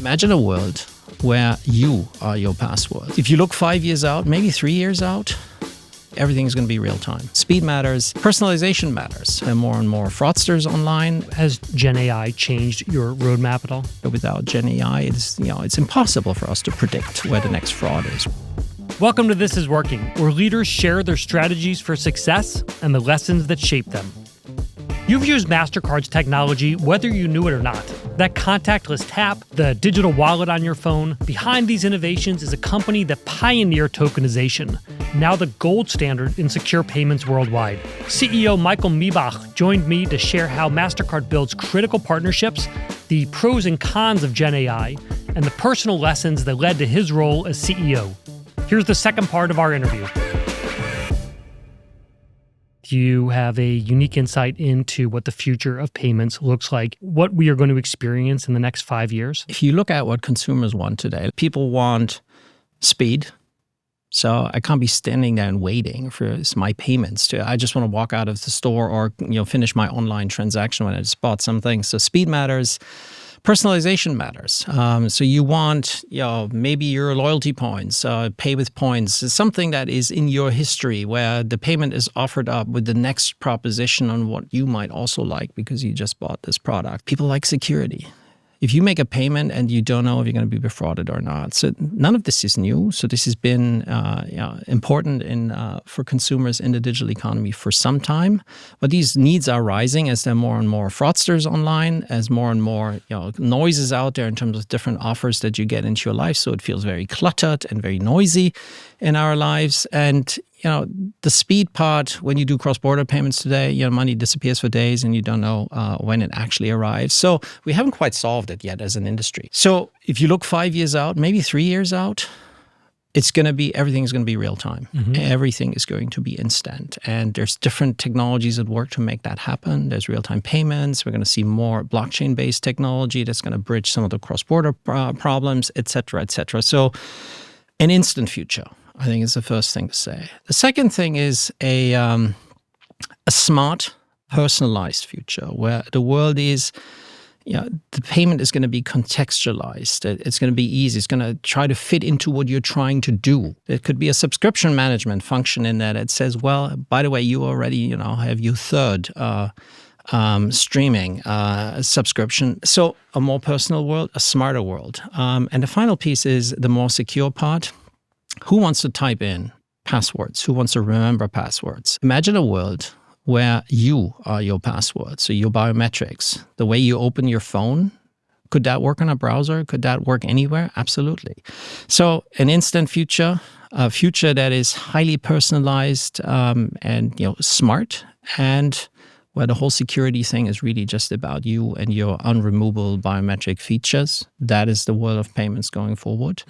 Imagine a world where you are your password. If you look 5 years out, maybe 3 years out, everything is going to be real time. Speed matters, personalization matters, and more fraudsters online. Has GenAI changed your roadmap at all? Without GenAI, it's impossible for us to predict where the next fraud is. Welcome to This Is Working, where leaders share their strategies for success and the lessons that shape them. You've used Mastercard's technology whether you knew it or not. That contactless tap, the digital wallet on your phone. Behind these innovations is a company that pioneered tokenization, now the gold standard in secure payments worldwide. CEO Michael Miebach joined me to share how Mastercard builds critical partnerships, the pros and cons of GenAI, and the personal lessons that led to his role as CEO. Here's the second part of our interview. You have a unique insight into what the future of payments looks like, what we are going to experience in the next 5 years. If you look at what consumers want today, people want speed. So I can't be standing there and waiting for my payments. I just want to walk out of the store or finish my online transaction when I just bought something. So speed matters. Personalization matters. So you want, maybe your loyalty points, pay with points, something that is in your history where the payment is offered up with the next proposition on what you might also like because you just bought this product. People like security. If you make a payment and you don't know if you're going to be defrauded or not. So none of this is new. So this has been important for consumers in the digital economy for some time. But these needs are rising as there are more and more fraudsters online, as more and more noise is out there in terms of different offers that you get into your life. So it feels very cluttered and very noisy in our lives. And the speed part, when you do cross-border payments today, money disappears for days and you don't know when it actually arrives. So we haven't quite solved it yet as an industry. So if you look 5 years out, maybe 3 years out, everything is going to be real time. Mm-hmm. Everything is going to be instant. And there's different technologies at work to make that happen. There's real-time payments. We're going to see more blockchain-based technology that's going to bridge some of the cross-border problems, et cetera, et cetera. So an instant future, I think, is the first thing to say. The second thing is a smart, personalized future where the world is, the payment is going to be contextualized. It's going to be easy. It's going to try to fit into what you're trying to do. It could be a subscription management function in that it says, well, by the way, you already, have your third streaming subscription. So a more personal world, a smarter world. And the final piece is the more secure part. Who wants to type in passwords? Who wants to remember passwords? Imagine a world where you are your password. So your biometrics, the way you open your phone, could that work on a browser? Could that work anywhere? Absolutely. So an instant future, a future that is highly personalized and smart, and where the whole security thing is really just about you and your unremovable biometric features. That is the world of payments going forward.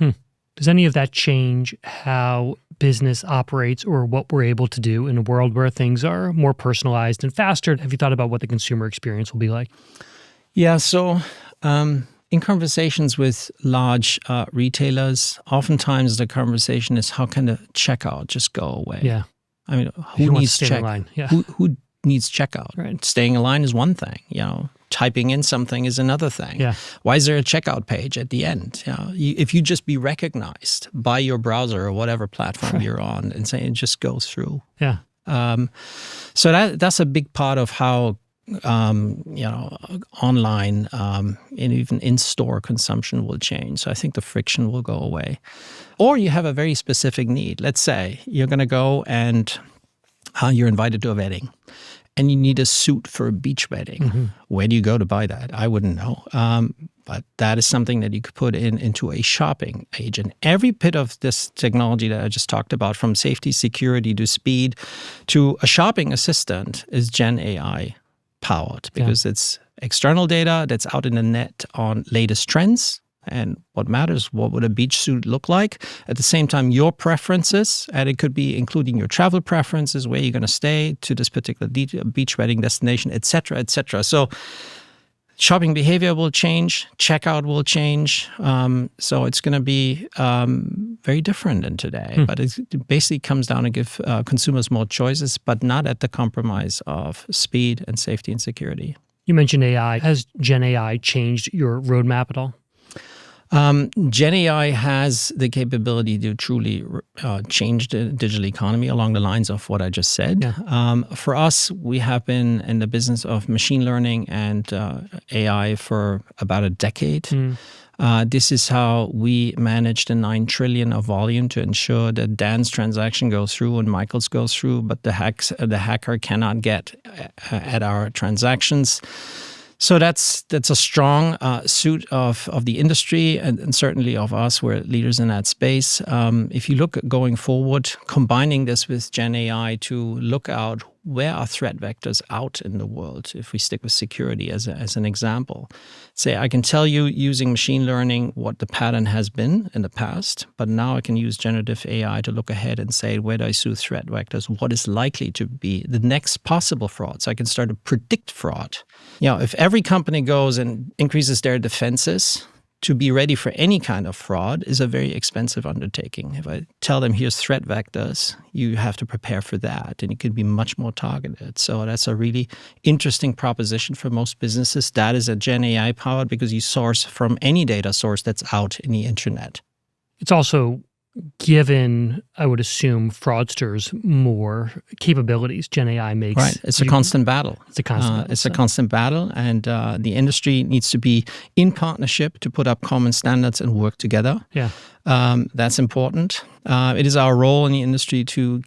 Does any of that change how business operates or what we're able to do in a world where things are more personalized and faster? Have you thought about what the consumer experience will be like? Yeah, so in conversations with large retailers, oftentimes the conversation is, how can the checkout just go away? Yeah. I mean, who needs checkout? Yeah. Who needs checkout? Right. Staying in line is one thing, Typing in something is another thing. Yeah. Why is there a checkout page at the end? If you just be recognized by your browser or whatever platform you're on and say it just goes through. Yeah. So that's a big part of how online and even in-store consumption will change. So I think the friction will go away. Or you have a very specific need. Let's say you're going to go and you're invited to a wedding. And you need a suit for a beach wedding. Mm-hmm. Where do you go to buy that? I wouldn't know. But that is something that you could put into a shopping page. And every bit of this technology that I just talked about, from safety, security to speed to a shopping assistant, is GenAI powered because it's external data that's out in the net on latest trends. And what matters, what would a beach suit look like? At the same time, your preferences, and it could be including your travel preferences, where you're going to stay to this particular beach wedding destination, et cetera, et cetera. So shopping behavior will change, checkout will change. So it's going to be very different than today. But it basically comes down to give consumers more choices, but not at the compromise of speed and safety and security. You mentioned AI. Has GenAI changed your roadmap at all? GenAI has the capability to truly change the digital economy along the lines of what I just said. Yeah. For us, we have been in the business of machine learning and AI for about a decade. This is how we manage the 9 trillion of volume to ensure that Dan's transaction goes through and Michael's goes through, but the hacker cannot get at our transactions. So that's a strong suit of the industry and certainly of us. We're leaders in that space. If you look at going forward, combining this with GenAI to look out where are threat vectors out in the world, if we stick with security as an example. Say, I can tell you using machine learning what the pattern has been in the past, but now I can use generative AI to look ahead and say, where do I see threat vectors? What is likely to be the next possible fraud? So I can start to predict fraud. If every company goes and increases their defenses, to be ready for any kind of fraud is a very expensive undertaking. If I tell them here's threat vectors, you have to prepare for that, and it could be much more targeted. So that's a really interesting proposition for most businesses. That is a Gen AI powered because you source from any data source that's out in the internet. It's also given, I would assume, fraudsters more capabilities. Gen AI makes right. It's a constant battle. It's a constant battle. It's a constant battle, and the industry needs to be in partnership to put up common standards and work together. Yeah, that's important. It is our role in the industry to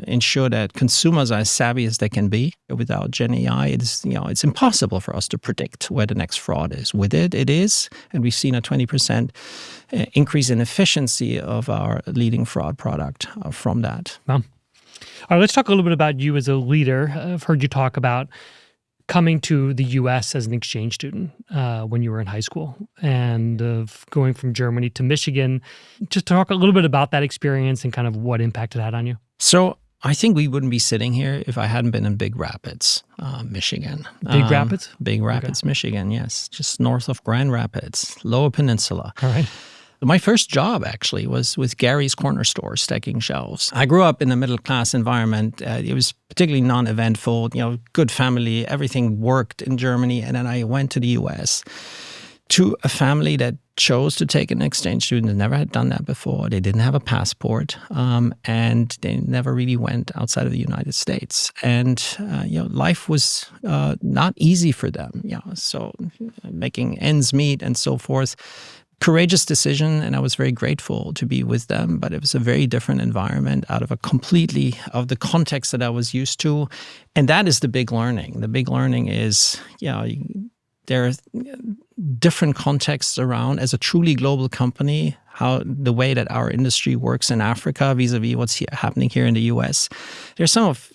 ensure that consumers are as savvy as they can be. Without Gen AI, it's impossible for us to predict where the next fraud is. With it is, and we've seen a 20% increase in efficiency of our leading fraud product from that. Well, all right, let's talk a little bit about you as a leader. I've heard you talk about coming to the U.S. as an exchange student when you were in high school and of going from Germany to Michigan. Just talk a little bit about that experience and kind of what impact it had on you. So I think we wouldn't be sitting here if I hadn't been in Big Rapids, Michigan. Big Rapids? Big Rapids, okay. Michigan, yes. Just north of Grand Rapids, Lower Peninsula. All right. My first job, actually, was with Gary's Corner Store, stacking shelves. I grew up in a middle-class environment. It was particularly non-eventful, good family, everything worked in Germany. And then I went to the U.S. to a family that chose to take an exchange student. They never had done that before. They didn't have a passport, and they never really went outside of the United States. And, life was not easy for them. So making ends meet and so forth. Courageous decision, and I was very grateful to be with them, but it was a very different environment out of the context that I was used to. And that is the big learning. The big learning is, there are different contexts around. As a truly global company, how the way that our industry works in Africa vis-a-vis what's happening here in the U.S. There's some of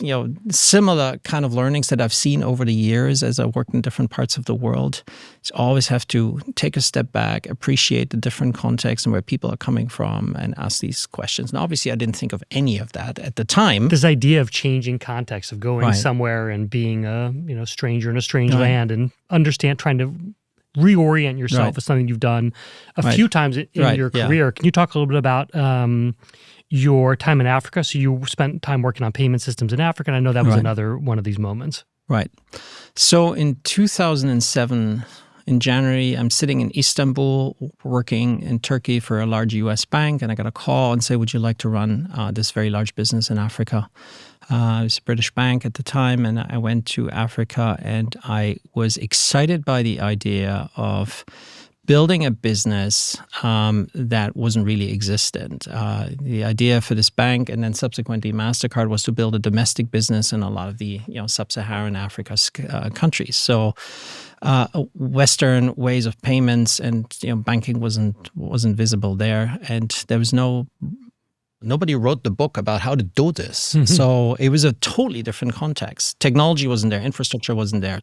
similar kind of learnings that I've seen over the years as I've worked in different parts of the world. You always have to take a step back, appreciate the different contexts and where people are coming from, and ask these questions. And obviously, I didn't think of any of that at the time. This idea of changing context, of going somewhere and being a stranger in a strange land, and trying to reorient yourself is something you've done a few times in your career. Yeah. Can you talk a little bit about your time in Africa? So you spent time working on payment systems in Africa, and I know that was another one of these moments. Right. So in 2007, in January, I'm sitting in Istanbul working in Turkey for a large U.S. bank, and I got a call and say, would you like to run this very large business in Africa? It was a British bank at the time, and I went to Africa, and I was excited by the idea of building a business that wasn't really existent. The idea for this bank and then subsequently Mastercard was to build a domestic business in a lot of the sub-Saharan Africa countries. So Western ways of payments and banking wasn't visible there, and there was nobody wrote the book about how to do this. Mm-hmm. So it was a totally different context. Technology wasn't there. Infrastructure wasn't there.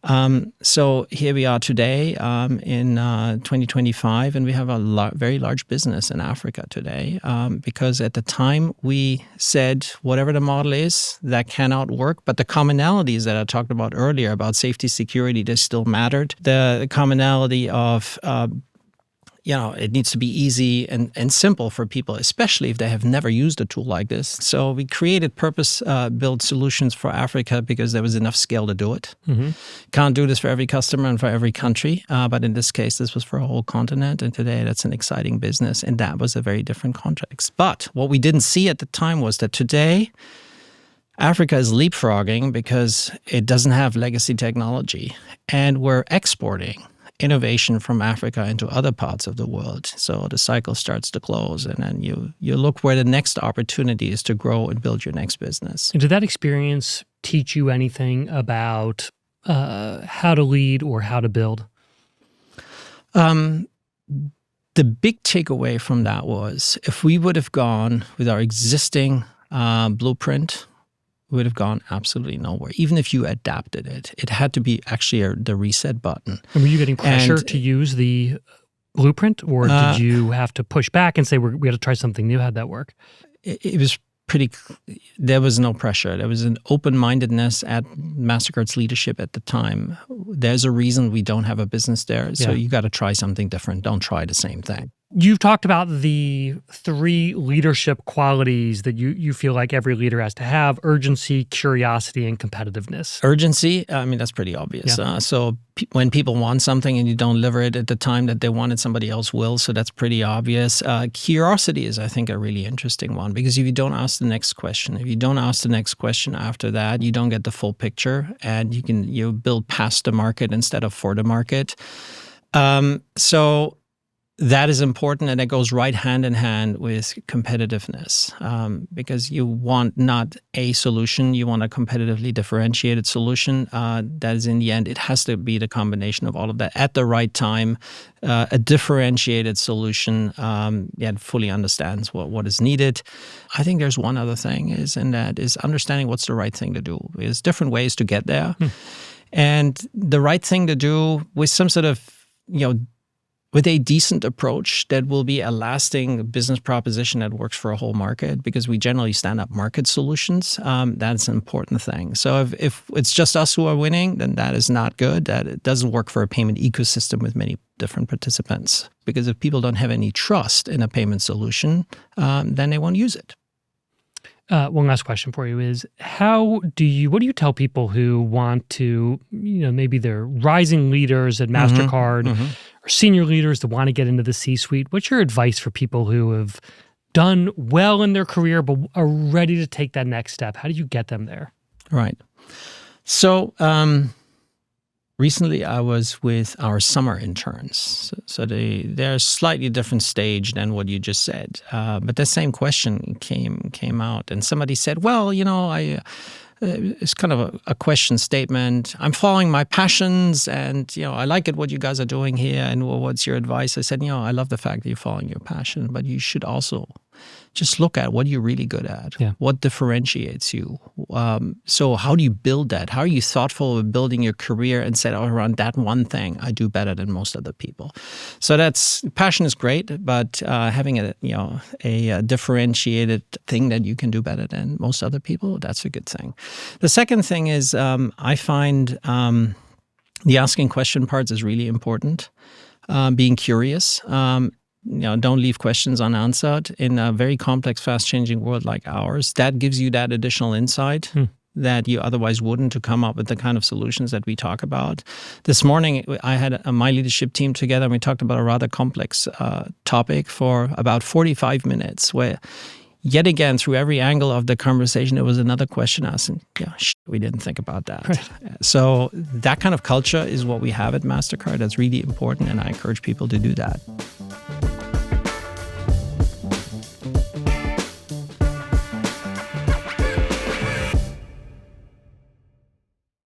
So here we are today in 2025, and we have a very large business in Africa today because at the time we said whatever the model is, that cannot work. But the commonalities that I talked about earlier about safety, security, they still mattered. The commonality of it needs to be easy and simple for people, especially if they have never used a tool like this. So we created purpose-built solutions for Africa because there was enough scale to do it. Mm-hmm. Can't do this for every customer and for every country, but in this case, this was for a whole continent. And today, that's an exciting business, and that was a very different context. But what we didn't see at the time was that today, Africa is leapfrogging because it doesn't have legacy technology, and we're exporting innovation from Africa into other parts of the world. So the cycle starts to close, and then you look where the next opportunity is to grow and build your next business. And did that experience teach you anything about how to lead or how to build? The big takeaway from that was if we would have gone with our existing blueprint, would have gone absolutely nowhere. Even if you adapted it, it had to be actually the reset button. And were you getting pressure to use the blueprint, or did you have to push back and say, we got to try something new? How'd that work? It was there was no pressure. There was an open-mindedness at Mastercard's leadership at the time. There's a reason we don't have a business there. So you got to try something different. Don't try the same thing. You've talked about the 3 leadership qualities that you feel like every leader has to have: urgency, curiosity, and competitiveness. Urgency, I mean, that's pretty obvious. Yeah. So when people want something and you don't deliver it at the time that they want it, somebody else will. So that's pretty obvious. Curiosity is, I think, a really interesting one, because if you don't ask the next question, if you don't ask the next question after that, you don't get the full picture, and you build past the market instead of for the market. So that is important, and it goes right hand in hand with competitiveness, because you want not a solution, you want a competitively differentiated solution. That is, in the end, it has to be the combination of all of that at the right time. A differentiated solution that fully understands what is needed. I think there's one other thing, and that is understanding what's the right thing to do. There's different ways to get there, and the right thing to do with some sort of with a decent approach that will be a lasting business proposition that works for a whole market, because we generally stand up market solutions. That's an important thing. So if it's just us who are winning, then that is not good. That it doesn't work for a payment ecosystem with many different participants. Because if people don't have any trust in a payment solution, then they won't use it. One last question for you is, what do you tell people who want to, maybe they're rising leaders at Mastercard or senior leaders that want to get into the C-suite? What's your advice for people who have done well in their career but are ready to take that next step? How do you get them there? Right. So recently I was with our summer interns. So they're a slightly different stage than what you just said. But the same question came out, and somebody said, well, it's kind of a question statement. I'm following my passions, and I like it what you guys are doing here, and what's your advice? I said, I love the fact that you're following your passion, but you should also just look at what you're really good at. Yeah. What differentiates you? So how do you build that? How are you thoughtful of building your career and set out around that one thing I do better than most other people? So passion is great, but having a differentiated thing that you can do better than most other people, that's a good thing. The second thing is I find the asking question parts is really important. Being curious. Don't leave questions unanswered in a very complex, fast-changing world like ours. That gives you that additional insight that you otherwise wouldn't, to come up with the kind of solutions that we talk about. This morning, I had my leadership team together, and we talked about a rather complex topic for about 45 minutes, where yet again, through every angle of the conversation, there was another question asked, and we didn't think about that. Right. So that kind of culture is what we have at Mastercard. That's really important, and I encourage people to do that.